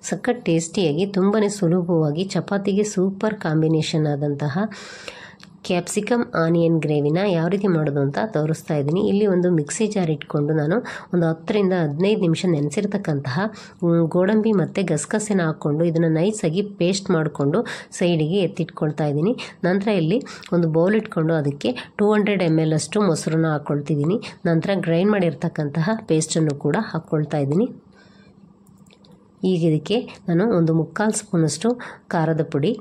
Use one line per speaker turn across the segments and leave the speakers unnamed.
ಸಖತ್ ಟೇಸ್ಟಿಯಾಗಿ ತುಂಬಾ ಸುಲಭವಾಗಿ ಚಪಾತಿಗೆ ಸೂಪರ್ ಕಾಂಬಿನೇಷನ್ ಆದಂತಹ ಕ್ಯಾಪ್ಸಿಕಮ್ ಆನಿಯನ್ ಗ್ರೇವಿನ ಯಾವ ರೀತಿ ಮಾಡೋದು ಅಂತ ತೋರಿಸ್ತಾ ಇದ್ದೀನಿ. ಇಲ್ಲಿ ಒಂದು ಮಿಕ್ಸಿ ಜಾರ್ ಇಟ್ಕೊಂಡು ನಾನು ಒಂದು 10 ರಿಂದ 15 ನಿಮಿಷ ನೆನೆಸಿರ್ತಕ್ಕಂತಹ ಗೋಡಂಬಿ ಮತ್ತು ಗಸಗಸೆನ ಹಾಕ್ಕೊಂಡು ಇದನ್ನು ನೈಸಾಗಿ ಪೇಸ್ಟ್ ಮಾಡಿಕೊಂಡು ಸೈಡಿಗೆ ಎತ್ತಿಟ್ಕೊಳ್ತಾ ಇದ್ದೀನಿ. ನಂತರ ಇಲ್ಲಿ ಒಂದು ಬೌಲ್ ಇಟ್ಕೊಂಡು ಅದಕ್ಕೆ 200 ml ಅಷ್ಟು ಮೊಸರನ್ನ ಹಾಕ್ಕೊಳ್ತಿದ್ದೀನಿ. ನಂತರ ಗ್ರೈಂಡ್ ಮಾಡಿರ್ತಕ್ಕಂತಹ ಪೇಸ್ಟನ್ನು ಕೂಡ ಹಾಕ್ಕೊಳ್ತಾ ಇದ್ದೀನಿ. ಈಗ ಇದಕ್ಕೆ ನಾನು ಒಂದು 1/4 ಸ್ಪೂನಷ್ಟು ಖಾರದ ಪುಡಿ,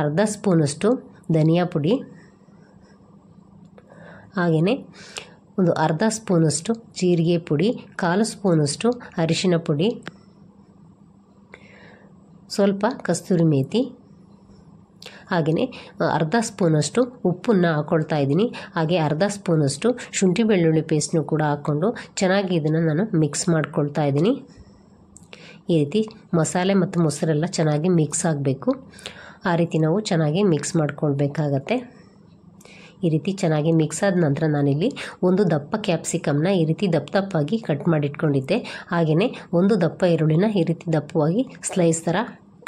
ಅರ್ಧ ಸ್ಪೂನಷ್ಟು ಧನಿಯಾ ಪುಡಿ, ಹಾಗೆಯೇ ಒಂದು ಅರ್ಧ ಸ್ಪೂನಷ್ಟು ಜೀರಿಗೆ ಪುಡಿ, 1/4 ಸ್ಪೂನಷ್ಟು ಅರಿಶಿನ ಪುಡಿ, ಸ್ವಲ್ಪ ಕಸ್ತೂರಿ ಮೇಥಿ, ಹಾಗೆಯೇ ಅರ್ಧ ಸ್ಪೂನಷ್ಟು ಉಪ್ಪನ್ನು ಹಾಕ್ಕೊಳ್ತಾ ಇದ್ದೀನಿ. ಹಾಗೆ ಅರ್ಧ ಸ್ಪೂನಷ್ಟು ಶುಂಠಿ ಬೆಳ್ಳುಳ್ಳಿ ಪೇಸ್ಟ್ನು ಕೂಡ ಹಾಕ್ಕೊಂಡು ಚೆನ್ನಾಗಿ ಇದನ್ನು ನಾನು ಮಿಕ್ಸ್ ಮಾಡ್ಕೊಳ್ತಾ ಇದ್ದೀನಿ. ಈ ರೀತಿ ಮಸಾಲೆ ಮತ್ತು ಮೊಸರೆಲ್ಲ ಚೆನ್ನಾಗಿ ಮಿಕ್ಸ್ ಆಗಬೇಕು. ಆ ರೀತಿ ನಾವು ಚೆನ್ನಾಗಿ ಮಿಕ್ಸ್ ಮಾಡ್ಕೊಳ್ಬೇಕಾಗತ್ತೆ. ಈ ರೀತಿ ಚೆನ್ನಾಗಿ ಮಿಕ್ಸ್ ಆದ ನಂತರ ನಾನಿಲ್ಲಿ ಒಂದು ದಪ್ಪ ಕ್ಯಾಪ್ಸಿಕಮ್ನ ಈ ರೀತಿ ದಪ್ಪವಾಗಿ ಕಟ್ ಮಾಡಿಟ್ಕೊಂಡಿದ್ದೆ. ಹಾಗೆಯೇ ಒಂದು ದಪ್ಪ ಈರುಳ್ಳಿನ ಈ ರೀತಿ ದಪ್ಪವಾಗಿ ಸ್ಲೈಸ್ ಥರ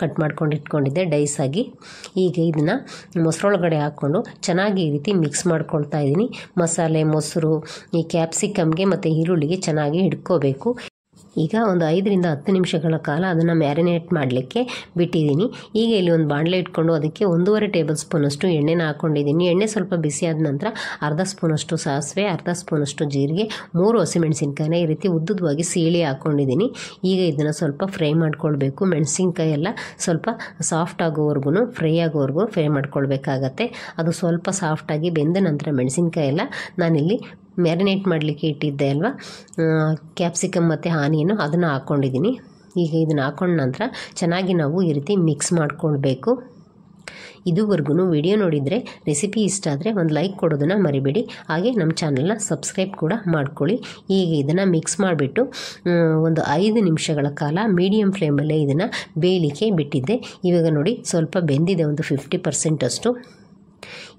ಕಟ್ ಮಾಡ್ಕೊಂಡು ಇಟ್ಕೊಂಡಿದ್ದೆ ಡೈಸ್ ಆಗಿ. ಈಗ ಇದನ್ನು ಮೊಸರೊಳಗಡೆ ಹಾಕ್ಕೊಂಡು ಚೆನ್ನಾಗಿ ಈ ರೀತಿ ಮಿಕ್ಸ್ ಮಾಡ್ಕೊಳ್ತಾ ಇದ್ದೀನಿ. ಮಸಾಲೆ, ಮೊಸರು ಈ ಕ್ಯಾಪ್ಸಿಕಮ್ಗೆ ಮತ್ತು ಈರುಳ್ಳಿಗೆ ಚೆನ್ನಾಗಿ ಹಿಡ್ಕೋಬೇಕು. ಈಗ ಒಂದು 5 ರಿಂದ 10 ನಿಮಿಷಗಳ ಕಾಲ ಅದನ್ನು ಮ್ಯಾರಿನೇಟ್ ಮಾಡಲಿಕ್ಕೆ ಬಿಟ್ಟಿದ್ದೀನಿ. ಈಗ ಇಲ್ಲಿ ಒಂದು ಬಾಣಲೆ ಇಟ್ಕೊಂಡು ಅದಕ್ಕೆ 1.5 ಟೇಬಲ್ ಸ್ಪೂನಷ್ಟು ಎಣ್ಣೆನ ಹಾಕ್ಕೊಂಡಿದ್ದೀನಿ. ಎಣ್ಣೆ ಸ್ವಲ್ಪ ಬಿಸಿ ಆದ ನಂತರ ಅರ್ಧ ಸ್ಪೂನಷ್ಟು ಸಾಸಿವೆ, ಅರ್ಧ ಸ್ಪೂನಷ್ಟು ಜೀರಿಗೆ, 3 ಹಸಿಮೆಣಸಿನ್ಕಾಯಿನ ಈ ರೀತಿ ಉದ್ದುದವಾಗಿ ಸೀಳಿ ಹಾಕ್ಕೊಂಡಿದ್ದೀನಿ. ಈಗ ಇದನ್ನು ಸ್ವಲ್ಪ ಫ್ರೈ ಮಾಡ್ಕೊಳ್ಬೇಕು. ಮೆಣಸಿನ್ಕಾಯಿ ಎಲ್ಲ ಸ್ವಲ್ಪ ಸಾಫ್ಟ್ ಆಗೋವರೆಗೂ ಫ್ರೈ ಮಾಡ್ಕೊಳ್ಬೇಕಾಗತ್ತೆ. ಅದು ಸ್ವಲ್ಪ ಸಾಫ್ಟಾಗಿ ಬೆಂದ ನಂತರ ಮೆಣಸಿನ್ಕಾಯಿ ಎಲ್ಲ ನಾನಿಲ್ಲಿ ಮ್ಯಾರಿನೇಟ್ ಮಾಡಲಿಕ್ಕೆ ಇಟ್ಟಿದ್ದೆ ಅಲ್ವಾ ಕ್ಯಾಪ್ಸಿಕಮ್ ಮತ್ತು ಆನಿಯನ್ನು, ಅದನ್ನು ಹಾಕ್ಕೊಂಡಿದ್ದೀನಿ. ಈಗ ಇದನ್ನು ಹಾಕೊಂಡ ನಂತರ ಚೆನ್ನಾಗಿ ನಾವು ಈ ರೀತಿ ಮಿಕ್ಸ್ ಮಾಡ್ಕೊಳ್ಬೇಕು. ಇದುವರೆಗೂ ವಿಡಿಯೋ ನೋಡಿದರೆ ರೆಸಿಪಿ ಇಷ್ಟ ಆದರೆ ಒಂದು ಲೈಕ್ ಕೊಡೋದನ್ನು ಮರಿಬೇಡಿ. ಹಾಗೆ ನಮ್ಮ ಚಾನಲ್ನ ಸಬ್ಸ್ಕ್ರೈಬ್ ಕೂಡ ಮಾಡ್ಕೊಳ್ಳಿ. ಈಗ ಇದನ್ನು ಮಿಕ್ಸ್ ಮಾಡಿಬಿಟ್ಟು ಒಂದು 5 ನಿಮಿಷಗಳ ಕಾಲ ಮೀಡಿಯಮ್ ಫ್ಲೇಮಲ್ಲೇ ಇದನ್ನು ಬೇಯಲಿಕ್ಕೆ ಬಿಟ್ಟಿದ್ದೆ. ಇವಾಗ ನೋಡಿ ಸ್ವಲ್ಪ ಬೆಂದಿದೆ, ಒಂದು 50% ಅಷ್ಟು.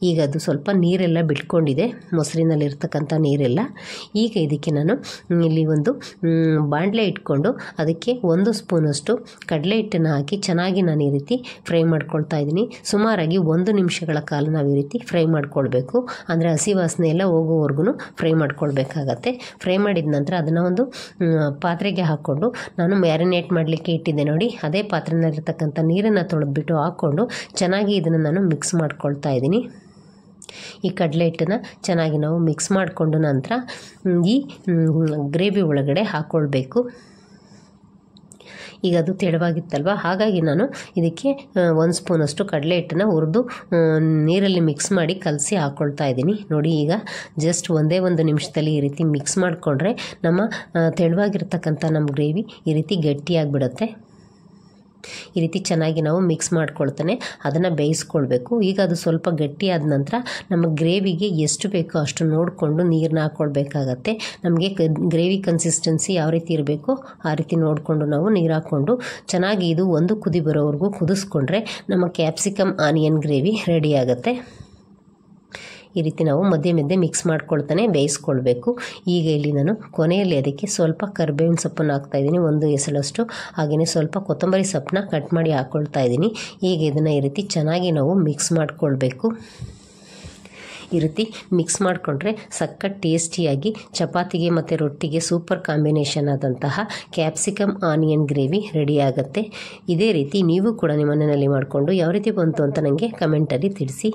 ಈಗ ಅದು ಸ್ವಲ್ಪ ನೀರೆಲ್ಲ ಬಿಟ್ಕೊಂಡಿದೆ, ಮೊಸರಿನಲ್ಲಿರ್ತಕ್ಕಂಥ ನೀರೆಲ್ಲ. ಈಗ ಇದಕ್ಕೆ ನಾನು ಇಲ್ಲಿ ಒಂದು ಬಾಣಲೆ ಇಟ್ಕೊಂಡು ಅದಕ್ಕೆ 1 ಸ್ಪೂನಷ್ಟು ಕಡಲೆ ಹಿಟ್ಟನ್ನು ಹಾಕಿ ಚೆನ್ನಾಗಿ ನಾನು ಈ ರೀತಿ ಫ್ರೈ ಮಾಡ್ಕೊಳ್ತಾ ಇದ್ದೀನಿ. ಸುಮಾರಾಗಿ 1 ನಿಮಿಷಗಳ ಕಾಲ ನಾವು ಈ ರೀತಿ ಫ್ರೈ ಮಾಡ್ಕೊಳ್ಬೇಕು. ಅಂದರೆ ಹಸಿ ವಾಸನೆ ಎಲ್ಲ ಹೋಗೋವರೆಗೂ ಫ್ರೈ ಮಾಡ್ಕೊಳ್ಬೇಕಾಗತ್ತೆ. ಫ್ರೈ ಮಾಡಿದ ನಂತರ ಅದನ್ನು ಒಂದು ಪಾತ್ರೆಗೆ ಹಾಕ್ಕೊಂಡು ನಾನು ಮ್ಯಾರಿನೇಟ್ ಮಾಡಲಿಕ್ಕೆ ಇಟ್ಟಿದ್ದೆ ನೋಡಿ, ಅದೇ ಪಾತ್ರೆನಲ್ಲಿರ್ತಕ್ಕಂಥ ನೀರನ್ನು ತೊಳೆದ್ಬಿಟ್ಟು ಹಾಕ್ಕೊಂಡು ಚೆನ್ನಾಗಿ ಇದನ್ನು ನಾನು ಮಿಕ್ಸ್ ಮಾಡ್ಕೊಳ್ತಾ ಇದ್ದೀನಿ. ಈ ಕಡಲೆ ಹಿಟ್ಟನ್ನು ಚೆನ್ನಾಗಿ ನಾವು ಮಿಕ್ಸ್ ಮಾಡಿಕೊಂಡು ನಂತರ ಈ ಗ್ರೇವಿ ಒಳಗಡೆ ಹಾಕ್ಕೊಳ್ಬೇಕು. ಈಗ ಅದು ತೆಳುವಾಗಿತ್ತಲ್ವ, ಹಾಗಾಗಿ ನಾನು ಇದಕ್ಕೆ 1 ಸ್ಪೂನಷ್ಟು ಕಡಲೆ ಹಿಟ್ಟನ್ನು ಹುರಿದು ನೀರಲ್ಲಿ ಮಿಕ್ಸ್ ಮಾಡಿ ಕಲಸಿ ಹಾಕ್ಕೊಳ್ತಾ ಇದ್ದೀನಿ. ನೋಡಿ ಈಗ ಜಸ್ಟ್ ಒಂದೇ 1 ನಿಮಿಷದಲ್ಲಿ ಈ ರೀತಿ ಮಿಕ್ಸ್ ಮಾಡಿಕೊಂಡ್ರೆ ನಮ್ಮ ತೆಳುವಾಗಿರ್ತಕ್ಕಂಥ ನಮ್ಮ ಗ್ರೇವಿ ಈ ರೀತಿ ಗಟ್ಟಿಯಾಗಿಬಿಡುತ್ತೆ. ಈ ರೀತಿ ಚೆನ್ನಾಗಿ ನಾವು ಮಿಕ್ಸ್ ಮಾಡ್ಕೊಳ್ತಾನೆ ಅದನ್ನು ಬೇಯಿಸ್ಕೊಳ್ಬೇಕು. ಈಗ ಅದು ಸ್ವಲ್ಪ ಗಟ್ಟಿಯಾದ ನಂತರ ನಮ್ಮ ಗ್ರೇವಿಗೆ ಎಷ್ಟು ಬೇಕೋ ಅಷ್ಟು ನೋಡಿಕೊಂಡು ನೀರನ್ನ ಹಾಕ್ಕೊಳ್ಬೇಕಾಗತ್ತೆ. ನಮಗೆ ಗ್ರೇವಿ ಕನ್ಸಿಸ್ಟೆನ್ಸಿ ಯಾವ ರೀತಿ ಇರಬೇಕೋ ಆ ರೀತಿ ನೋಡಿಕೊಂಡು ನಾವು ನೀರು ಹಾಕ್ಕೊಂಡು ಚೆನ್ನಾಗಿ ಇದು ಒಂದು ಕುದಿ ಬರೋವರೆಗೂ ಕುದಿಸ್ಕೊಂಡ್ರೆ ನಮ್ಮ ಕ್ಯಾಪ್ಸಿಕಮ್ ಆನಿಯನ್ ಗ್ರೇವಿ ರೆಡಿ ಆಗುತ್ತೆ. ಈ ರೀತಿ ನಾವು ಮಧ್ಯೆ ಮಿಕ್ಸ್ ಮಾಡ್ಕೊಳ್ತಾನೆ ಬೇಯಿಸ್ಕೊಳ್ಬೇಕು. ಈಗ ಇಲ್ಲಿ ನಾನು ಕೊನೆಯಲ್ಲಿ ಅದಕ್ಕೆ ಸ್ವಲ್ಪ ಕರಿಬೇವಿನ ಸೊಪ್ಪನ್ನು ಹಾಕ್ತಾಯಿದ್ದೀನಿ, 1 ಎಸಳಷ್ಟು. ಹಾಗೆಯೇ ಸ್ವಲ್ಪ ಕೊತ್ತಂಬರಿ ಸೊಪ್ಪನ್ನ ಕಟ್ ಮಾಡಿ ಹಾಕ್ಕೊಳ್ತಾ ಇದ್ದೀನಿ. ಈಗ ಇದನ್ನು ಈ ರೀತಿ ಚೆನ್ನಾಗಿ ನಾವು ಮಿಕ್ಸ್ ಮಾಡ್ಕೊಳ್ಬೇಕು. ಈ ರೀತಿ ಮಿಕ್ಸ್ ಮಾಡಿಕೊಂಡ್ರೆ ಸಖತ್ ಟೇಸ್ಟಿಯಾಗಿ ಚಪಾತಿಗೆ ಮತ್ತು ರೊಟ್ಟಿಗೆ ಸೂಪರ್ ಕಾಂಬಿನೇಷನ್ ಆದಂತಹ ಕ್ಯಾಪ್ಸಿಕಮ್ ಆನಿಯನ್ ಗ್ರೇವಿ ರೆಡಿ ಆಗುತ್ತೆ. ಇದೇ ರೀತಿ ನೀವು ಕೂಡ ನಿಮ್ಮ ಮನೆಯಲ್ಲಿ ಮಾಡಿಕೊಂಡು ಯಾವ ರೀತಿ ಬಂತು ಅಂತ ನನಗೆ ಕಮೆಂಟಲ್ಲಿ ತಿಳಿಸಿ.